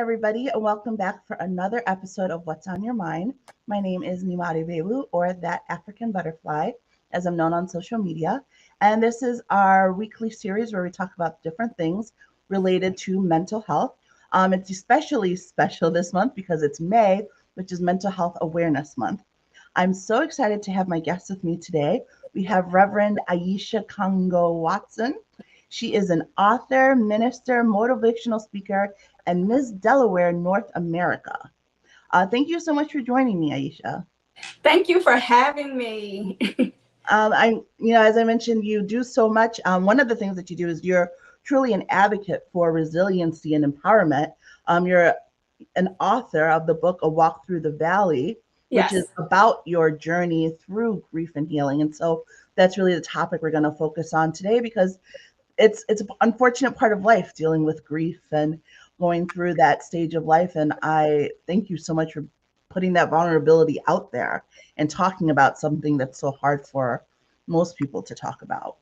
everybody, and welcome back for another episode of What's on Your Mind. My name is Nimari Belu, or That African Butterfly, as I'm known on social media. And this is our weekly series where we talk about different things related to mental health. It's especially special this month because it's May, which is Mental Health Awareness Month. I'm so excited to have my guest with me today. We have Reverend Iesha Congo Watson. She is an author, minister, motivational speaker, and Miss Delaware North America. Thank you so much for joining me, Iesha. Thank you for having me. As I mentioned, you do so much. One of the things that you do is you're truly an advocate for resiliency and empowerment. You're an author of the book A Walk Through the Valley, which is Yes. about your journey through grief and healing. And so that's really the topic we're going to focus on today because it's an unfortunate part of life dealing with grief and going through that stage of life. And I thank you so much for putting that vulnerability out there and talking about something that's so hard for most people to talk about.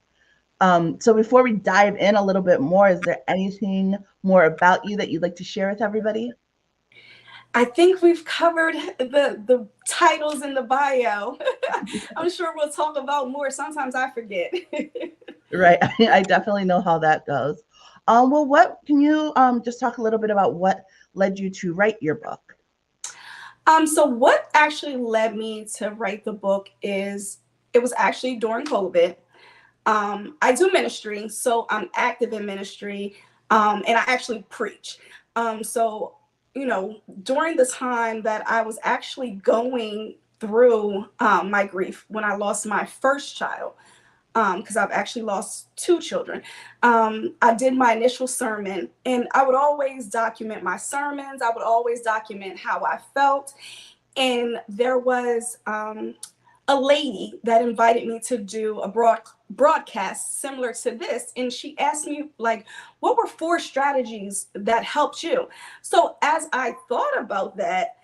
So before we dive in a little bit more, is there anything more about you that you'd like to share with everybody? I think we've covered the titles in the bio. I'm sure we'll talk about more. Sometimes I forget. Right. I definitely know how that goes. Well, what can you just talk a little bit about what led you to write your book? So what actually led me to write the book is it was actually during COVID. I do ministry, so I'm active in ministry, and I actually preach. So, during the time that I was actually going through my grief when I lost my first child, because I've actually lost two children, I did my initial sermon, and I would always document my sermons. I would always document how I felt. And there was a lady that invited me to do a broadcast similar to this, and she asked me, like, what were four strategies that helped you? So as I thought about that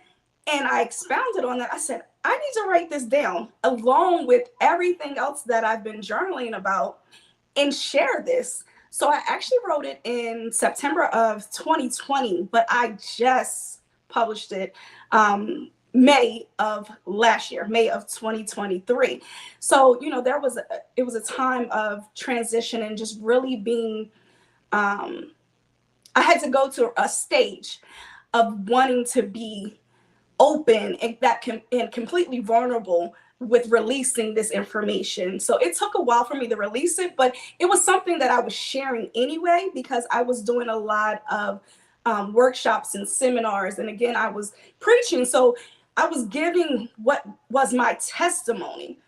and I expounded on that, I said, I need to write this down along with everything else that I've been journaling about and share this. So I actually wrote it in September of 2020, but I just published it May of last year, May of 2023. So, it was a time of transition and just really being, I had to go to a stage of wanting to be open and completely vulnerable with releasing this information. So it took a while for me to release it, but it was something that I was sharing anyway because I was doing a lot of workshops and seminars. And again, I was preaching. So I was giving what was my testimony.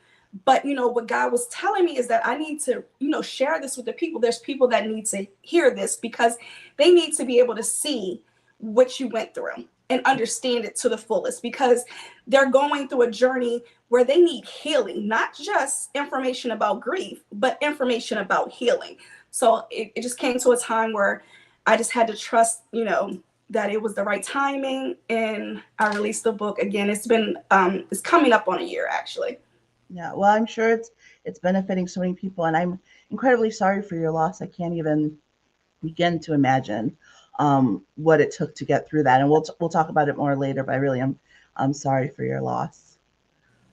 But, what God was telling me is that I need to, share this with the people. There's people that need to hear this because they need to be able to see what you went through and understand it to the fullest because they're going through a journey where they need healing, not just information about grief, but information about healing. So it just came to a time where I just had to trust, that it was the right timing, and I released the book. Again, it's coming up on a year actually. Yeah, well, I'm sure it's benefiting so many people, and I'm incredibly sorry for your loss. I can't even begin to imagine what it took to get through that, and we'll talk about it more later. But I really am I'm sorry for your loss.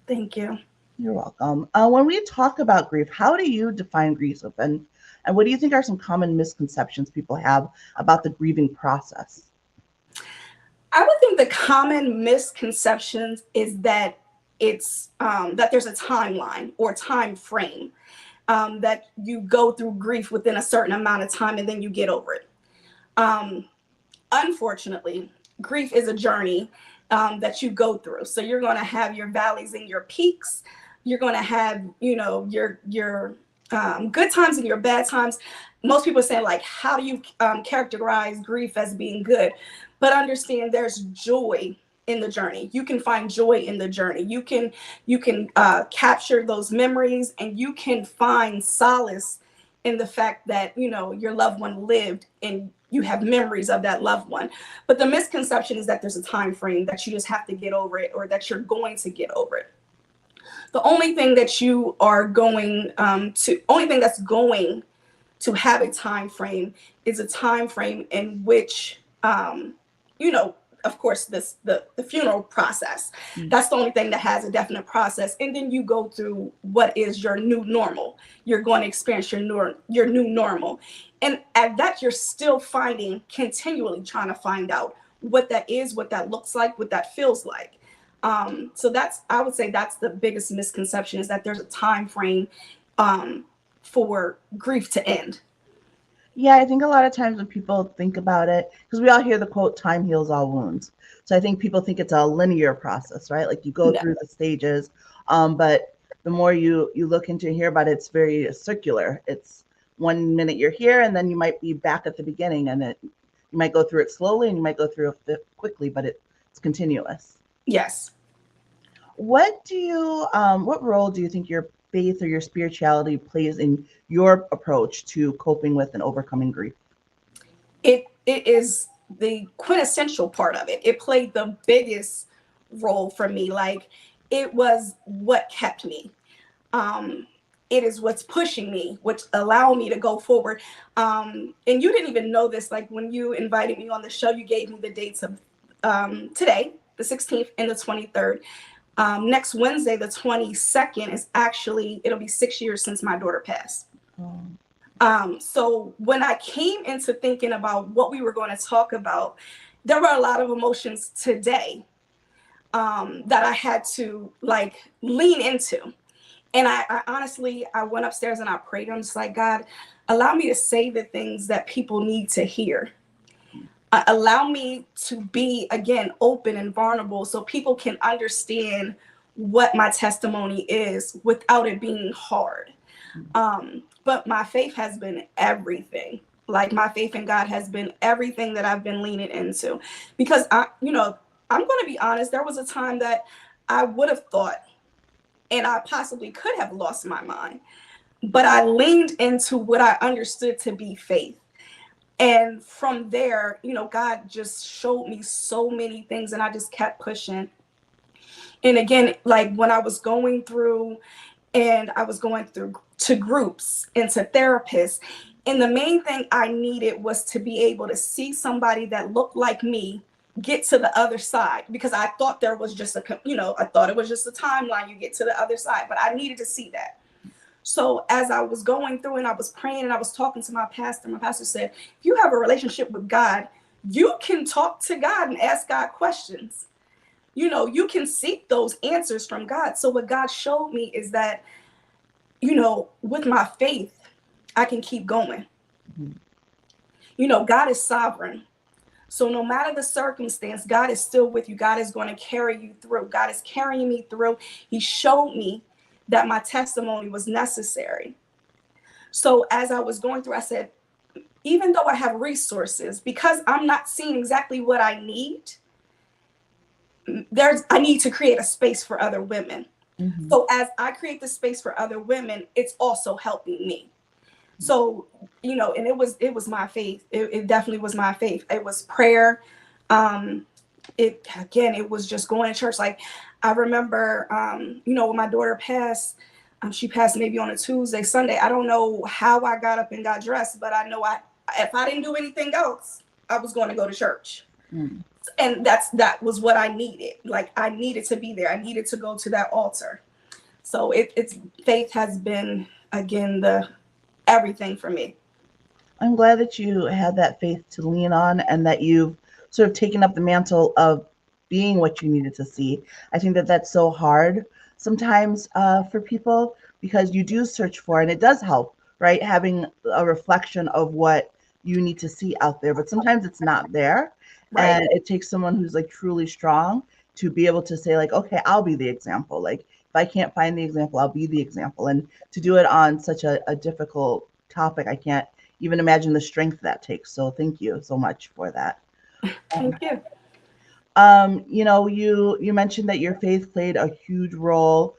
Thank you. You're welcome. When we talk about grief, how do you define grief, and what do you think are some common misconceptions people have about the grieving process? I would think the common misconceptions is that it's that there's a timeline or time frame, that you go through grief within a certain amount of time and then you get over it. Um, Unfortunately, grief is a journey that you go through. So you're going to have your valleys and your peaks. You're going to have, your good times and your bad times. Most people say, like, how do you characterize grief as being good? But understand there's joy in the journey. You can find joy in the journey. You can capture those memories, and you can find solace in the fact that your loved one lived and you have memories of that loved one. But the misconception is that there's a time frame that you just have to get over it, or that you're going to get over it. The only thing that you are going only thing that's going to have a time frame is a time frame in which you know, of course, the funeral process. Mm. That's the only thing that has a definite process. And then you go through what is your new normal. You're going to experience your new normal. And at that, you're still finding, continually trying to find out what that is, what that looks like, what that feels like. So that's, I would say that's the biggest misconception, is that there's a time frame um, for grief to end. Yeah, I think a lot of times when people think about it, because we all hear the quote, time heals all wounds. So I think people think it's a linear process, right? Like you go No. through the stages, but the more you look into and hear about it, it's very circular. It's one minute you're here, and then you might be back at the beginning, and you might go through it slowly, and you might go through it quickly, but it's continuous. Yes. What role do you think your faith or your spirituality plays in your approach to coping with and overcoming grief? It is the quintessential part of it. It played the biggest role for me. Like, it was what kept me. Um, it is what's pushing me, which allow me to go forward. And you didn't even know this. Like, when you invited me on the show, you gave me the dates of today, the 16th and the 23rd. Next Wednesday, the 22nd, is actually, it'll be 6 years since my daughter passed. Um, So when I came into thinking about what we were going to talk about, there were a lot of emotions today that I had to like lean into. And I honestly, I went upstairs and I prayed. I'm just like, God, allow me to say the things that people need to hear. Allow me to be, again, open and vulnerable so people can understand what my testimony is without it being hard. But my faith has been everything. Like, my faith in God has been everything that I've been leaning into. Because I'm going to be honest, there was a time that I would have thought, and I possibly could have lost my mind, but I leaned into what I understood to be faith. And from there, God just showed me so many things, and I just kept pushing. And again, like when I was going through, and I was going through to groups and to therapists, and the main thing I needed was to be able to see somebody that looked like me get to the other side, because I thought there was just I thought it was just a timeline, you get to the other side, but I needed to see that. So as I was going through and I was praying and I was talking to my pastor said, if you have a relationship with God, you can talk to God and ask God questions. You can seek those answers from God. So what God showed me is that, with my faith, I can keep going. mhm. God is sovereign. So no matter the circumstance, God is still with you. God is going to carry you through. God is carrying me through. He showed me that my testimony was necessary. So as I was going through, I said, even though I have resources, because I'm not seeing exactly what I need, I need to create a space for other women. Mhm. So as I create the space for other women, it's also helping me. So, and it was my faith. It definitely was my faith. It was prayer. Um, it was just going to church. Like, I remember, when my daughter passed, she passed maybe on a Tuesday, Sunday. I don't know how I got up and got dressed, but I know if I didn't do anything else, I was going to go to church. Mm. And that was what I needed. Like, I needed to be there. I needed to go to that altar. So it's faith has been, again, the everything for me. I'm glad that you had that faith to lean on and that you've sort of taken up the mantle of being what you needed to see. I think that that's so hard sometimes for people because you do search for, and it does help, right? Having a reflection of what you need to see out there, but sometimes it's not there. Right. And it takes someone who's like truly strong to be able to say, like, okay, I'll be the example. Like, if I can't find the example, I'll be the example. And to do it on such a difficult topic, I can't even imagine the strength that takes. So thank you so much for that. Um, Thank you. you mentioned that your faith played a huge role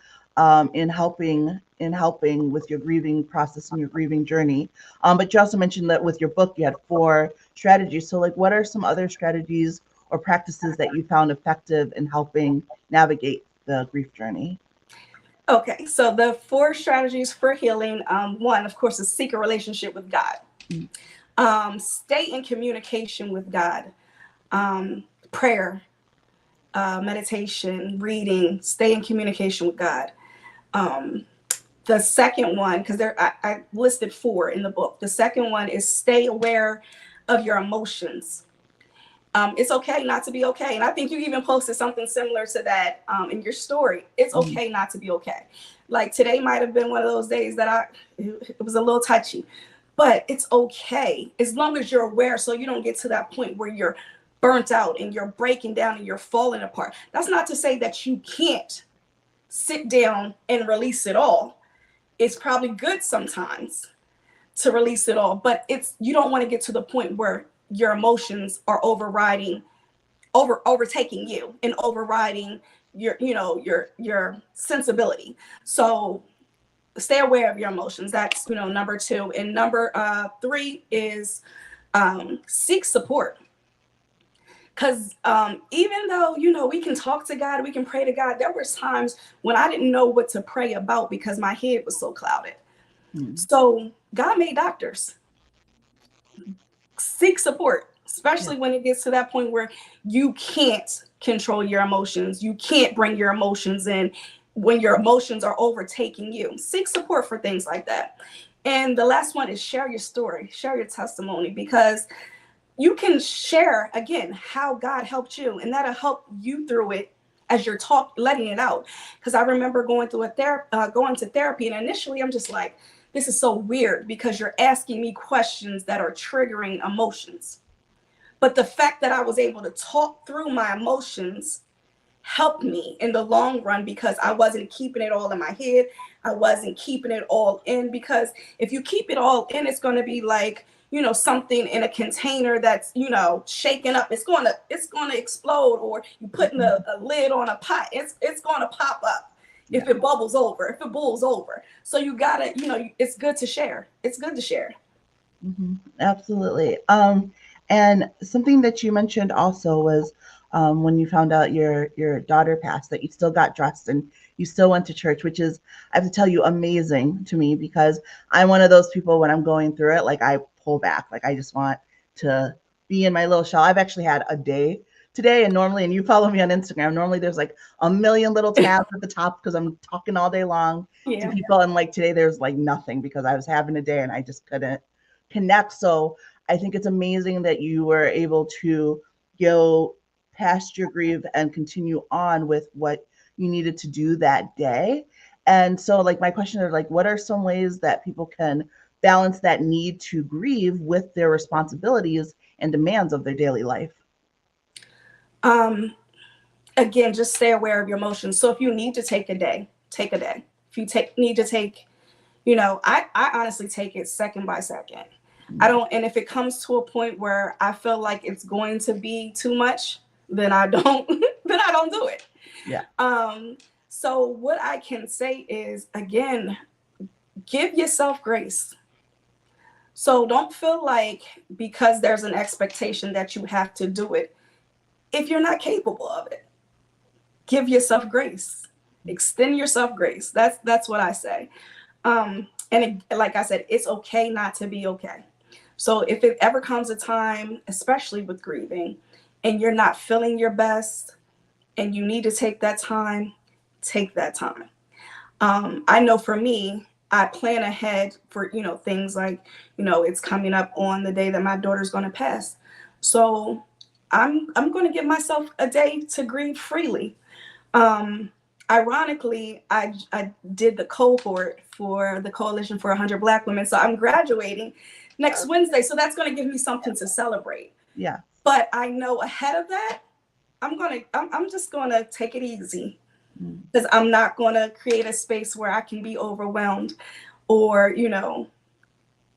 in helping with your grieving process and your grieving journey. But you also mentioned that with your book, you had 4 strategies. So, like, what are some other strategies or practices that you found effective in helping navigate the grief journey? Okay, so the 4 strategies for healing. One, of course, is seek a relationship with God. Mm. Stay in communication with God. prayer, meditation, reading, stay in communication with God. Um, the second one, because I listed four in the book. The second one is stay aware of your emotions. It's okay not to be okay. And I think you even posted something similar to that in your story. It's Mhm. okay not to be okay. Like today might have been one of those days that it was a little touchy, but it's okay as long as you're aware so you don't get to that point where you're burnt out and you're breaking down and you're falling apart. That's not to say that you can't sit down and release it all. It's probably good sometimes to release it all, but it's you don't want to get to the point where your emotions are overtaking you and overriding your sensibility. So stay aware of your emotions. That's number two. And number three is seek support. Because even though we can talk to God, we can pray to God, there was times when I didn't know what to pray about because my head was so clouded. Mhm. So God made doctors. Seek support, Yeah. especially when it gets to that point where you can't control your emotions. You can't bring your emotions in when your emotions are overtaking you. Seek support for things like that. And the last one is share your story, share your testimony, because you can share again how God helped you, and that'll help you through it as you're letting it out. Because I remember going to therapy, and initially I'm just like, this is so weird because you're asking me questions that are triggering emotions. But the fact that I was able to talk through my emotions helped me in the long run because I wasn't keeping it all in my head. I wasn't keeping it all in, because if you keep it all in, it's going to be like, something in a container that's, shaken up. It's going to explode, or you putting Mhm. a lid on a pot. It's going to pop up Yeah. if it bubbles over, if it boils over. So you got to, it's good to share. It's good to share. Absolutely. And something that you mentioned also was when you found out your daughter passed, that you still got dressed and you still went to church, which is, I have to tell you, amazing to me because I'm one of those people when I'm going through it, like I pull back, like I just want to be in my little shell. I've actually had a day today, and normally, and you follow me on Instagram, normally there's like a million little tabs at the top because I'm talking all day long to Yeah. people, and like today there's like nothing because I was having a day and I just couldn't connect. So I think it's amazing that you were able to go past your grief and continue on with what you needed to do that day. And so, like, my question is, like, what are some ways that people can balance that need to grieve with their responsibilities and demands of their daily life? Um, Again, just stay aware of your emotions. So if you need to take a day, take a day. If you need to take, I honestly take it second by second. I Mm. don't, and if it comes to a point where I feel like it's going to be too much, then I don't, then I don't do it. Yeah. Um, so what I can say is, again, give yourself grace. So don't feel like because there's an expectation that you have to do it if you're not capable of it. Give yourself grace. Extend yourself grace. That's what I say. And like I said, it's okay not to be okay. So if it ever comes a time, especially with grieving, and you're not feeling your best and you need to take that time, take that time. I know for me, I plan ahead for, things like, it's coming up on the day that my daughter's going to pass. So I'm going to give myself a day to grieve freely. um, Ironically, I did the cohort for the Coalition for 100 Black Women. So I'm graduating next Wednesday. So that's going to give me something to celebrate. Yeah. But I know ahead of that, I'm just going to take it easy, Mm. because I'm not going to create a space where I can be overwhelmed or,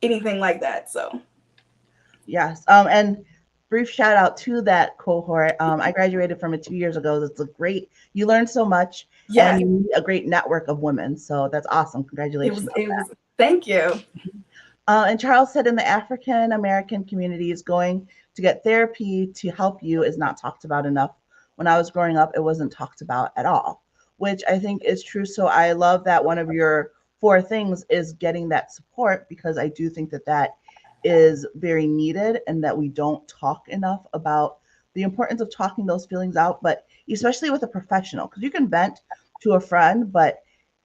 anything like that. So, Yes. And brief shout out to that cohort. I graduated from it 2 years ago. It's a great, you learn so much and yes, you meet a great network of women. So that's awesome. Congratulations on it that. was, thank you. And Charles said in the African American communities, going to get therapy to help you is not talked about enough. When I was growing up, it wasn't talked about at all, which I think is true. So I love that one of your four things is getting that support because I do think that that is very needed and that we don't talk enough about the importance of talking those feelings out, but especially with a professional, because you can vent to a friend, but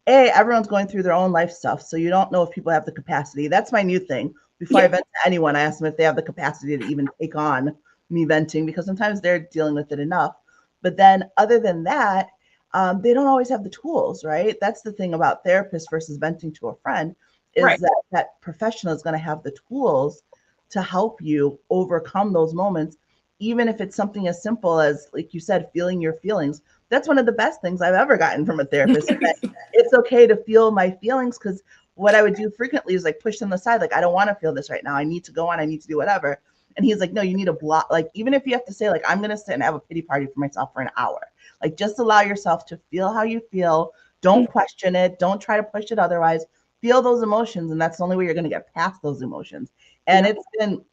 everyone's going through their own life stuff, so you don't know if people have the capacity. That's my new thing. Before I Yeah. vent to anyone, I ask them if they have the capacity to even take on me venting, because sometimes they're dealing with it enough. But then, other than that, they don't always have the tools, right? That's the thing about therapists versus venting to a friend, is Right. that professional is going to have the tools to help you overcome those moments, even if it's something as simple as, like you said, feeling your feelings. That's one of the best things I've ever gotten from a therapist. It's okay to feel my feelings, because what I would do frequently is like push them aside. Like, I don't want to feel this right now. I need to go on. I need to do whatever. And he's like, no, you need to block. Like, even if you have to say, like, I'm going to sit and have a pity party for myself for an hour, like, just allow yourself to feel how you feel. Don't question it. Don't try to push it otherwise. Feel those emotions. And that's the only way you're going to get past those emotions. And Yeah. it's been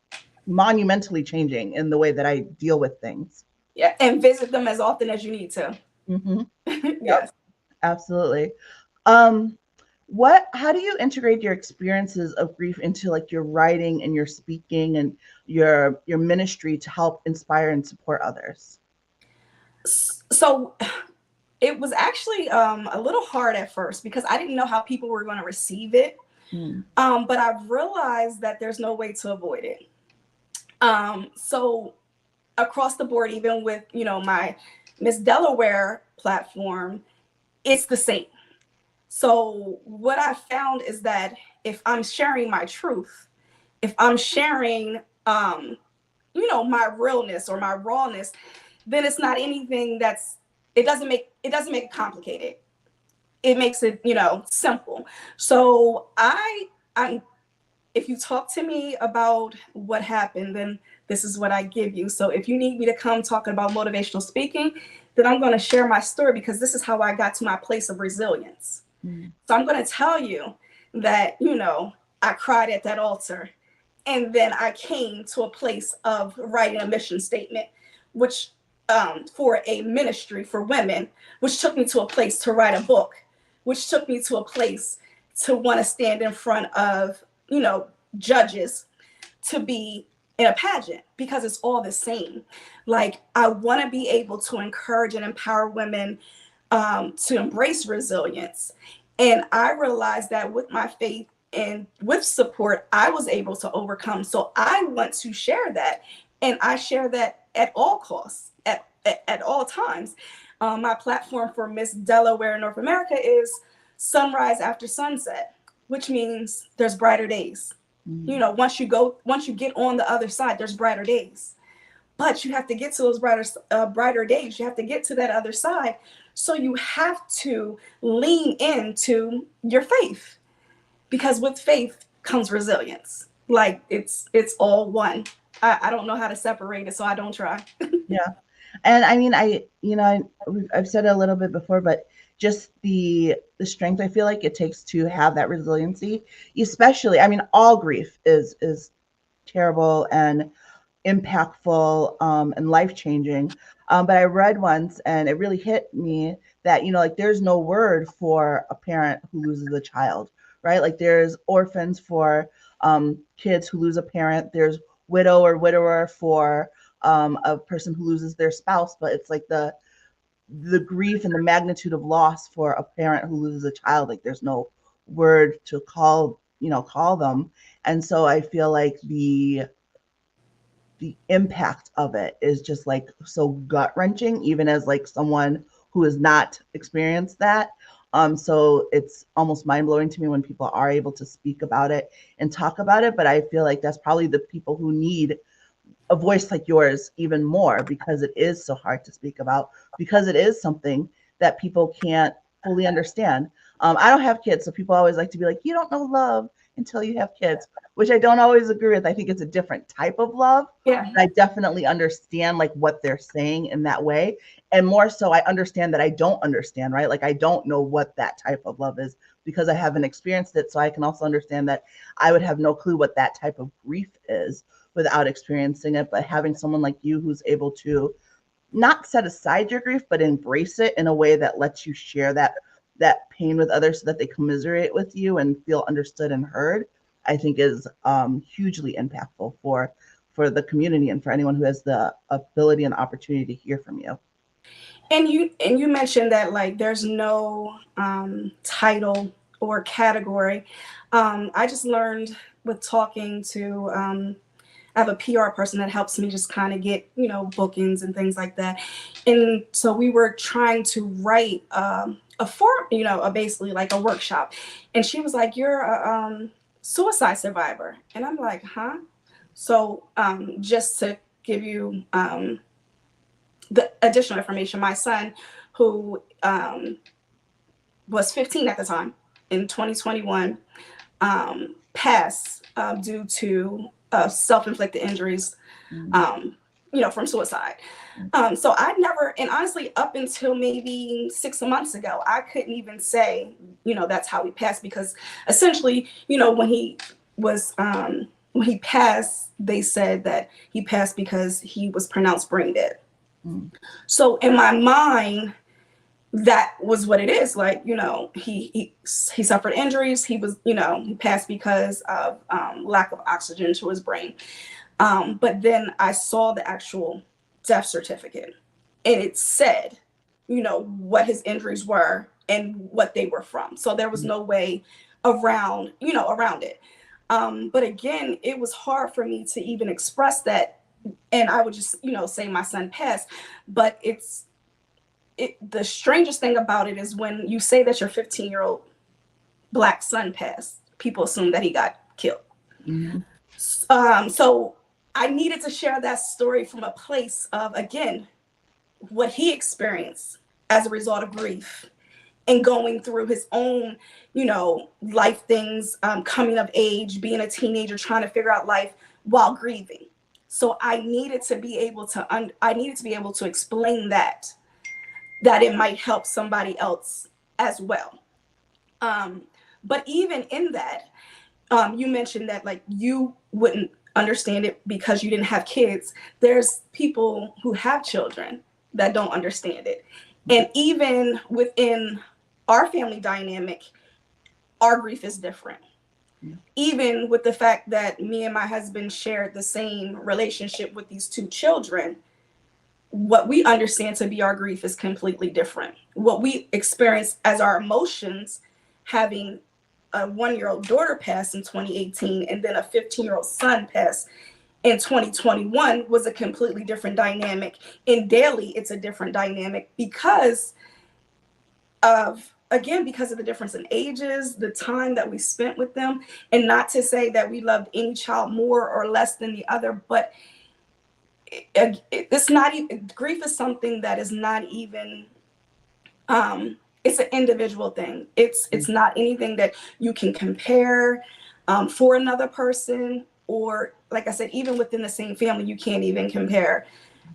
monumentally changing in the way that I deal with things. Yeah. And visit them as often as you need to. Mm-hmm. Yep, Yes. absolutely. Um, how do you integrate your experiences of grief into like your writing and your speaking and your ministry to help inspire and support others? So it was actually a little hard at first because I didn't know how people were going to receive it. Mm, But I've realized that there's no way to avoid it. So across the board, even with, my Miss Delaware platform, it's the same. So what I found is that if I'm sharing my truth, if I'm sharing, my realness or my rawness, then it's not anything it doesn't make it complicated. It makes it, simple. So I'm if you talk to me about what happened, then this is what I give you. So if you need me to come talking about motivational speaking, then I'm going to share my story because this is how I got to my place of resilience. mm, So I'm going to tell you that, I cried at that altar. And then I came to a place of writing a mission statement, which for a ministry for women, which took me to a place to write a book, which took me to a place to want to stand in front of, judges to be in a pageant because it's all the same. Like, I want to be able to encourage and empower women to embrace resilience. And I realized that with my faith and with support, I was able to overcome. So I want to share that. And I share that at all costs, at all times. My platform for Miss Delaware North America is sunrise after sunset, which means there's brighter days. mm. Once you get on the other side, there's brighter days. But you have to get to those brighter days. You have to get to that other side. So you have to lean into your faith, because with faith comes resilience. Like, it's all one. I don't know how to separate it, so I don't try. Yeah. And I mean, I've said it a little bit before, but just the strength I feel like it takes to have that resiliency, especially, I mean, all grief is terrible and impactful, and life changing. But I read once and it really hit me that, like, there's no word for a parent who loses a child, right? Like, there's orphans for kids who lose a parent, there's widow or widower for a person who loses their spouse, but it's like the grief and the magnitude of loss for a parent who loses a child, like, there's no word to call them. And so I feel like the impact of it is just like so gut wrenching, even as like someone who has not experienced that. So it's almost mind blowing to me when people are able to speak about it and talk about it. But I feel like that's probably the people who need a voice like yours even more, because it is so hard to speak about, because it is something that people can't fully understand. I don't have kids, so people always like to be like, you don't know love until you have kids, which I don't always agree with. I think it's a different type of love. Yeah. I definitely understand like what they're saying in that way. And more so, I understand that I don't understand, right? Like, I don't know what that type of love is because I haven't experienced it. So I can also understand that I would have no clue what that type of grief is without experiencing it. But having someone like you who's able to not set aside your grief, but embrace it in a way that lets you share that pain with others so that they commiserate with you and feel understood and heard, I think is hugely impactful for the community and for anyone who has the ability and opportunity to hear from you. And you mentioned that like there's no title or category. I just learned with talking to I have a PR person that helps me just kind of get, bookings and things like that. And so we were trying to write a form, a basically like a workshop. And she was like, "You're a suicide survivor." And I'm like, "Huh?" So just to give you the additional information, my son, who was 15 at the time in 2021, passed due to self-inflicted injuries, from suicide. So I never, and honestly, up until maybe 6 months ago, I couldn't even say, that's how he passed, because essentially, was, when he passed, they said that he passed because he was pronounced brain dead. Mm. So in my mind, that was what it is. Like, he suffered injuries. He was, he passed because of lack of oxygen to his brain. But then I saw the actual death certificate, and it said, what his injuries were and what they were from. So there was no way around it. But again, it was hard for me to even express that. And I would just, say my son passed. But the strangest thing about it is when you say that your 15-year-old Black son passed, people assume that he got killed. Mm-hmm. So I needed to share that story from a place of, again, what he experienced as a result of grief and going through his own, life things, coming of age, being a teenager, trying to figure out life while grieving. So I needed to be able to explain that it might help somebody else as well. But even in that, you mentioned that like you wouldn't understand it because you didn't have kids. There's people who have children that don't understand it. And even within our family dynamic, our grief is different. Even with the fact that me and my husband shared the same relationship with these two children, what we understand to be our grief is completely different. What we experience as our emotions, having a 1-year-old daughter pass in 2018 and then a 15-year-old son pass in 2021, was a completely different dynamic. And daily, it's a different dynamic because of the difference in ages, the time that we spent with them. And not to say that we loved any child more or less than the other, but it's not even, grief is something that is not even it's an individual thing. It's not anything that you can compare for another person, or like I said, even within the same family, you can't even compare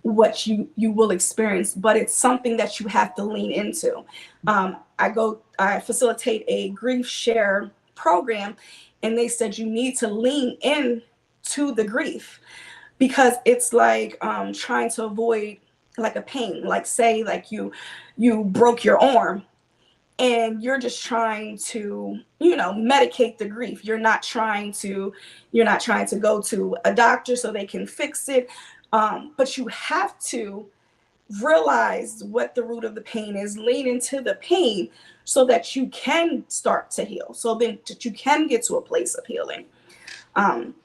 what you will experience. But it's something that you have to lean into. I facilitate a grief share program, and they said you need to lean in to the grief, because it's like trying to avoid like a pain. Like say like you broke your arm and you're just trying to medicate the grief. You're not trying to go to a doctor so they can fix it, but you have to realize what the root of the pain is, lean into the pain so that you can start to heal, so then that you can get to a place of healing.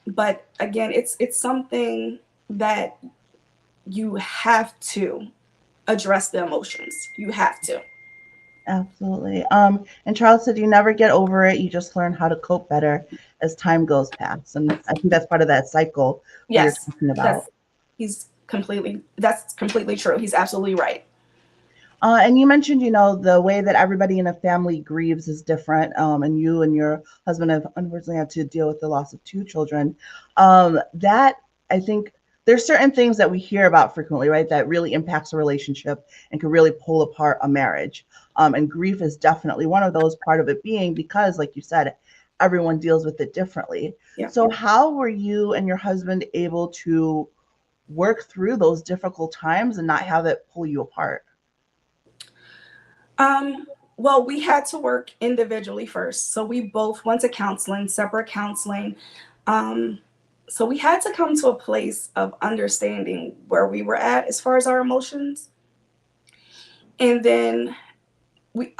But again, it's something that you have to address the emotions. You have to. Absolutely. And Charles said you never get over it. You just learn how to cope better as time goes past. And I think that's part of that cycle that you're Yes, talking about. that's completely true. He's absolutely right. And you mentioned, the way that everybody in a family grieves is different. And you and your husband have unfortunately had to deal with the loss of two children. That I think there's certain things that we hear about frequently, right? That really impacts a relationship and can really pull apart a marriage. And grief is definitely one of those, part of it being because, like you said, everyone deals with it differently. Yeah. So how were you and your husband able to work through those difficult times and not have it pull you apart? Well, we had to work individually first. So we both went to counseling, separate counseling. Um, So we had to come to a place of understanding where we were at as far as our emotions. And then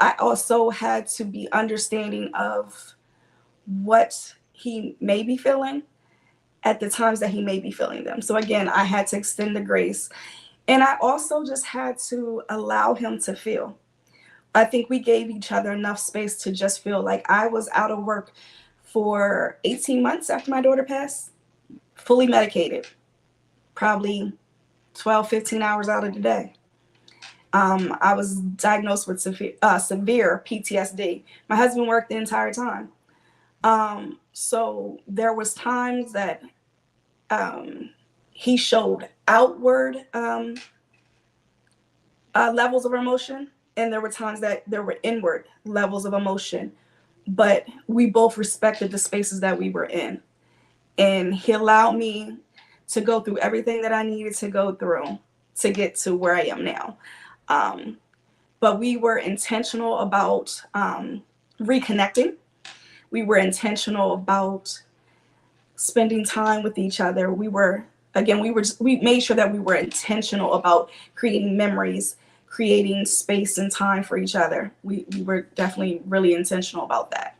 I also had to be understanding of what he may be feeling at the times that he may be feeling them. So again, I had to extend the grace. And I also just had to allow him to feel. I think we gave each other enough space to just feel. Like, I was out of work for 18 months after my daughter passed, fully medicated, probably 12, 15 hours out of the day. I was diagnosed with severe PTSD. My husband worked the entire time. So there was times that he showed outward levels of emotion, and there were times that there were inward levels of emotion. But we both respected the spaces that we were in, and he allowed me to go through everything that I needed to go through to get to where I am now. Um, but we were intentional about reconnecting. We were intentional about spending time with each other. We made sure that we were intentional about creating memories, creating space and time for each other. We were definitely really intentional about that.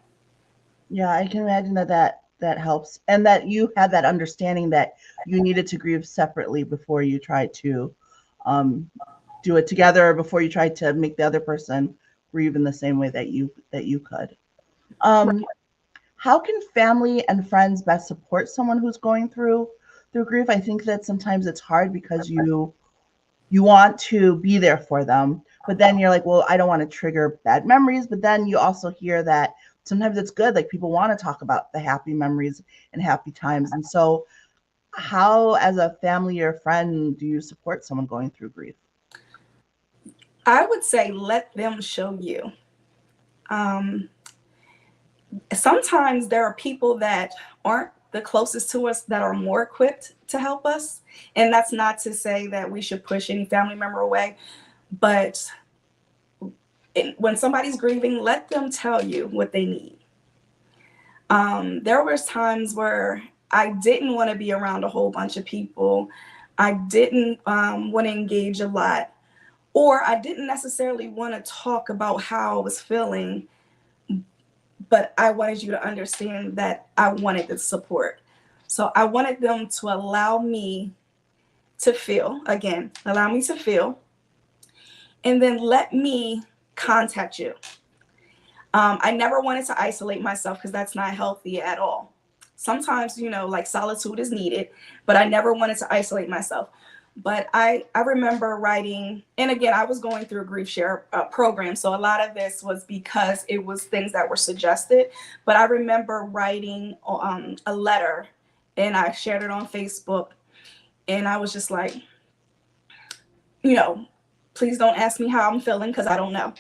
Yeah, I can imagine that helps, and that you had that understanding that you needed to grieve separately before you tried to um, do it together, or before you tried to make the other person grieve in the same way that you could. Um, how can family and friends best support someone who's going through grief? I think that sometimes it's hard because you want to be there for them, but then you're like, well, I don't want to trigger bad memories. But then you also hear that sometimes it's good, like people want to talk about the happy memories and happy times. And so, how, as a family or friend, do you support someone going through grief? I would say let them show you. Um, Sometimes there are people that aren't the closest to us that are more equipped to help us. And that's not to say that we should push any family member away, but when somebody's grieving, let them tell you what they need. There was times where I didn't want to be around a whole bunch of people. I didn't want to engage a lot, or I didn't necessarily want to talk about how I was feeling, but I wanted you to understand that I wanted the support. So I wanted them to allow me to feel, again, allow me to feel, and then let me contact you. I never wanted to isolate myself because that's not healthy at all. Sometimes, like, solitude is needed, but I never wanted to isolate myself. But I remember writing, and again, I was going through a grief share program. So a lot of this was because it was things that were suggested. But I remember writing a letter, and I shared it on Facebook. And I was just like, you know, please don't ask me how I'm feeling because I don't know.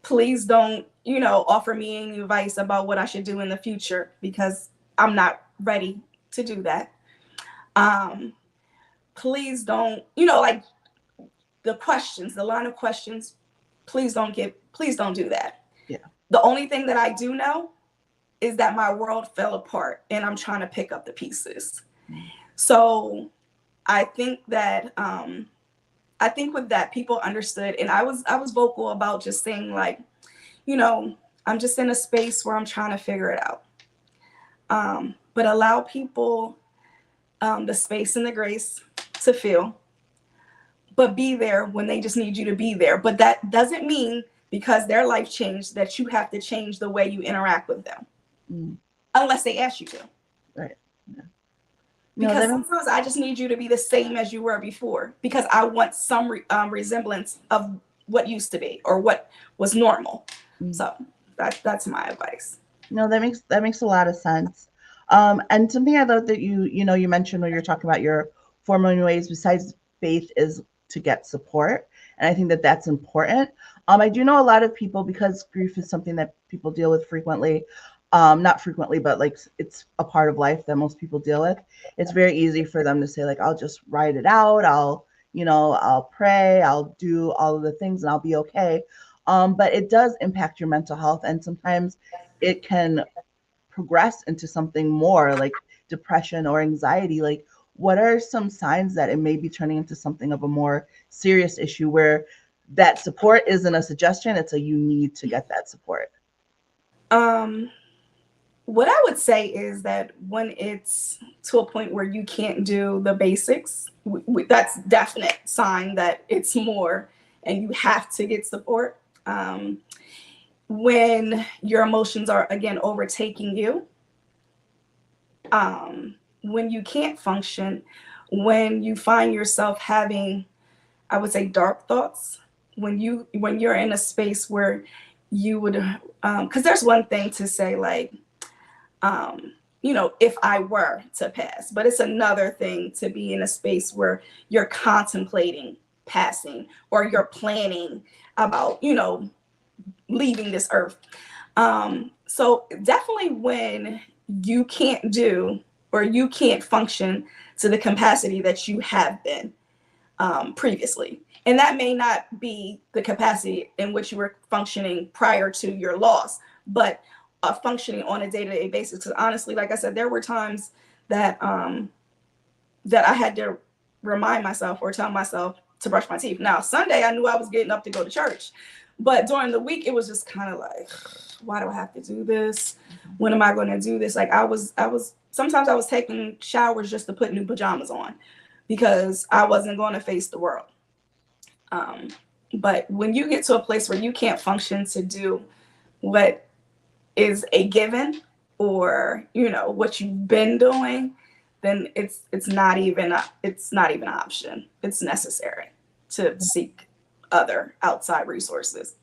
Please don't, offer me any advice about what I should do in the future because I'm not ready to do that. Um, Please don't, like, the line of questions, please don't do that. Yeah. The only thing that I do know is that my world fell apart and I'm trying to pick up the pieces. So I think that I think with that people understood, and I was vocal about just saying, like, you know, I'm just in a space where I'm trying to figure it out. But allow people the space and the grace to feel, but be there when they just need you to be there. But that doesn't mean because their life changed that you have to change the way you interact with them, Mm, unless they ask you to. right. Yeah. No, Because that makes. sometimes I just need you to be the same as you were before because I want some resemblance of what used to be or what was normal. Mm. So that's my advice. No, that makes a lot of sense. And something I love that you mentioned when you're talking about your 4 million ways besides faith is to get support, and I think that that's important. I do know a lot of people, because grief is something that people deal with frequently. Not frequently, but like it's a part of life that most people deal with. It's very easy for them to say, like, I'll just write it out. I'll pray. I'll do all of the things, and I'll be okay. But it does impact your mental health, and sometimes it can progress into something more. Like, depression or anxiety, like what are some signs that it may be turning into something of a more serious issue where that support isn't a suggestion, it's a you need to get that support? Um, what I would say is that when it's to a point where you can't do the basics, that's definite sign that it's more and you have to get support. When your emotions are again overtaking you, when you can't function, when you find yourself having, I would say, dark thoughts, when you're in a space where you would, because there's one thing to say like, if I were to pass, but it's another thing to be in a space where you're contemplating passing or you're planning about, leaving this earth. So definitely when you can't do or you can't function to the capacity that you have been previously. And that may not be the capacity in which you were functioning prior to your loss, but functioning on a day-to-day basis. Because honestly, like I said, there were times that that I had to remind myself or tell myself to brush my teeth. Now, Sunday, I knew I was getting up to go to church, but during the week, it was just kind of like, why do I have to do this? When am I going to do this? Like sometimes I was taking showers just to put new pajamas on because I wasn't going to face the world. But when you get to a place where you can't function to do what is a given or what you've been doing, then it's not even an option. It's necessary to seek other outside resources.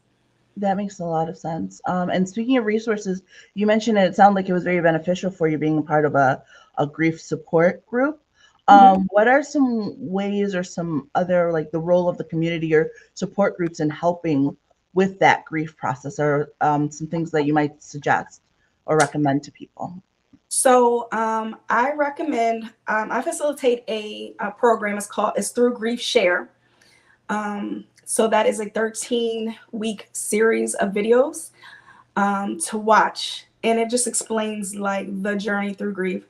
That makes a lot of sense. And speaking of resources, you mentioned it sounded like it was very beneficial for you being a part of a grief support group. Mhm. What are some ways or some other, like the role of the community or support groups in helping with that grief process, or some things that you might suggest or recommend to people? So I recommend I facilitate a program. It's through Grief Share. So that is a 13-week series of videos to watch, and it just explains like the journey through grief.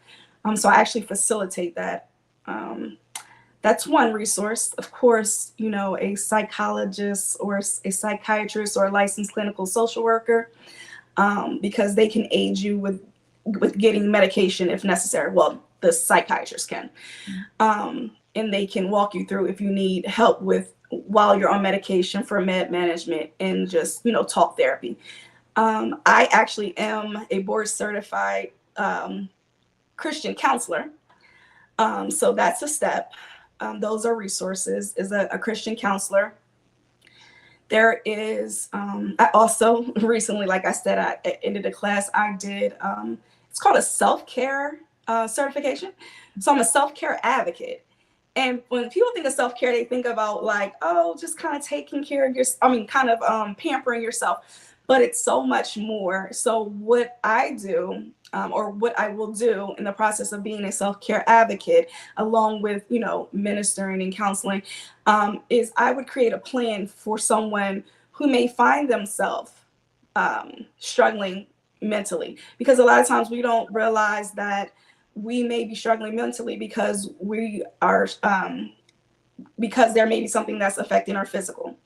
So I actually facilitate that. That's one resource. Of course, a psychologist or a psychiatrist or a licensed clinical social worker, because they can aid you with getting medication if necessary. Well, the psychiatrist can, and they can walk you through if you need help with while you're on medication for med management and just talk therapy. I actually am a board certified Christian counselor. So that's a step. Those are resources. Is a Christian counselor. There is. I also recently, like I said, I ended a class I did. It's called a self-care certification. So I'm a self-care advocate. And when people think of self-care, they think about like, oh, just kind of taking care of kind of pampering yourself. But it's so much more. So what I do, or what I will do in the process of being a self-care advocate, along with, ministering and counseling, is I would create a plan for someone who may find themselves struggling mentally. Because a lot of times we don't realize that we may be struggling mentally because we are because there may be something that's affecting our physical,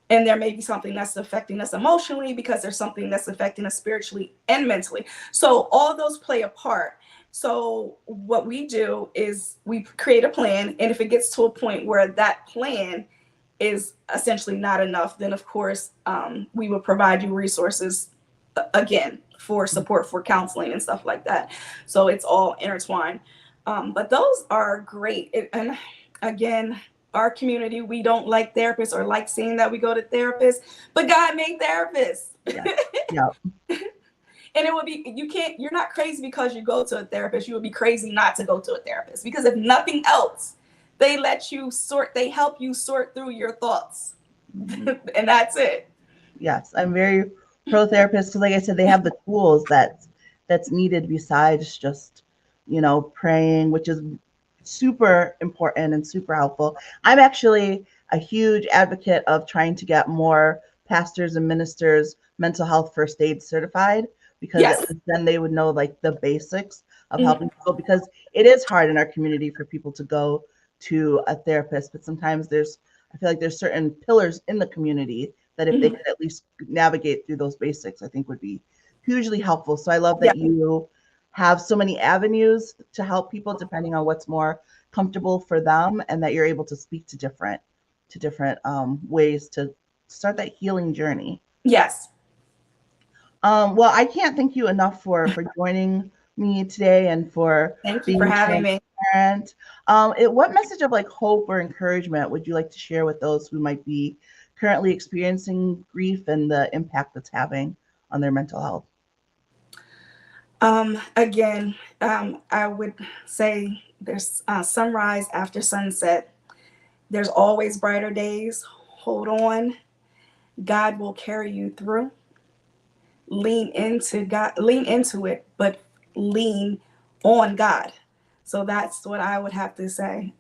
and there may be something that's affecting us emotionally because there's something that's affecting us spiritually and mentally. So all of those play a part. So what we do is we create a plan, and if it gets to a point where that plan is essentially not enough, then of course we will provide you resources again for support for counseling and stuff like that. So it's all intertwined. But those are great. And again, our community, we don't like therapists or like seeing that we go to therapists, but God made therapists. Yeah. Yeah. And it would be, you're not crazy because you go to a therapist. You would be crazy not to go to a therapist, because if nothing else, they help you sort through your thoughts. Mm-hmm. And that's it. Yes, I'm very pro therapist because, like I said, they have the tools that's needed besides just praying, which is super important and super helpful. I'm actually a huge advocate of trying to get more pastors and ministers mental health first aid certified, because at Yes. least then they would know like the basics of Mhm. helping people, because it is hard in our community for people to go to a therapist, but sometimes I feel like there's certain pillars in the community that if they Mhm. could at least navigate through those basics, I think would be hugely helpful. So I love Yeah. that you have so many avenues to help people depending on what's more comfortable for them, and that you're able to speak to different ways to start that healing journey. Yes. Well, I can't thank you enough for joining me today and for Thank you for being having me. transparent. What message of like hope or encouragement would you like to share with those who might be currently experiencing grief and the impact it's having on their mental health? Again, I would say there's sunrise after sunset. There's always brighter days. Hold on. God will carry you through. Lean into God, lean into it, but lean on God. So that's what I would have to say.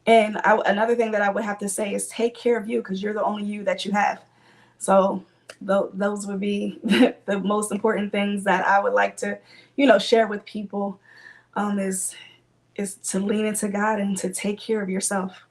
Another thing that I would have to say is take care of you, because you're the only you that you have. So those would be the most important things that I would like to, share with people. Is to lean into God and to take care of yourself.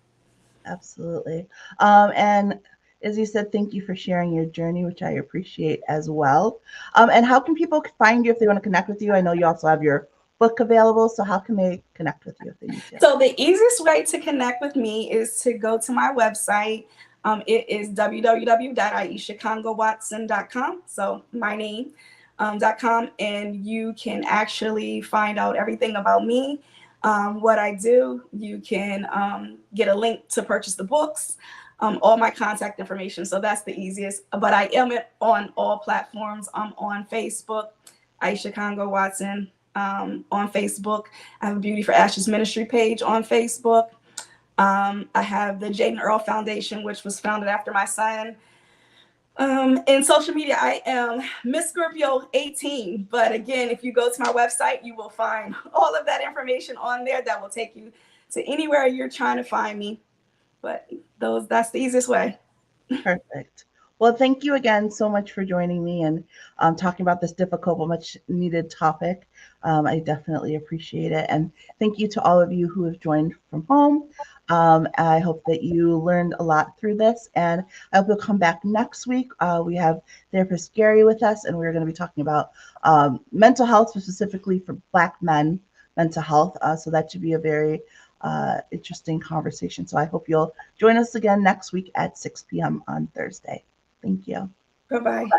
Absolutely. And as you said, thank you for sharing your journey, which I appreciate as well. And how can people find you if they want to connect with you? I know you also have your book available, so how can they connect with you if they need to? So the easiest way to connect with me is to go to my website. It is www.ieshacongowatson.com. So my name, .com, and you can actually find out everything about me, what I do. You can get a link to purchase the books, all my contact information. So that's the easiest. But I am on all platforms. I'm on Facebook, Iesha Congo Watson, on Facebook. I have a Beauty for Ashes ministry page on Facebook. I have the Jaden Earl Foundation, which was founded after my son. In social media, I am Miss Scorpio 18. But again, if you go to my website, you will find all of that information on there that will take you to anywhere you're trying to find me. But that's the easiest way. Perfect. Well, thank you again so much for joining me and talking about this difficult but much needed topic. I definitely appreciate it. And thank you to all of you who have joined from home. I hope that you learned a lot through this. And I hope you'll come back next week. We have therapist Gary with us, and we're going to be talking about mental health, specifically for Black men mental health. So that should be a very interesting conversation. So I hope you'll join us again next week at 6 p.m. on Thursday. Thank you. Bye bye.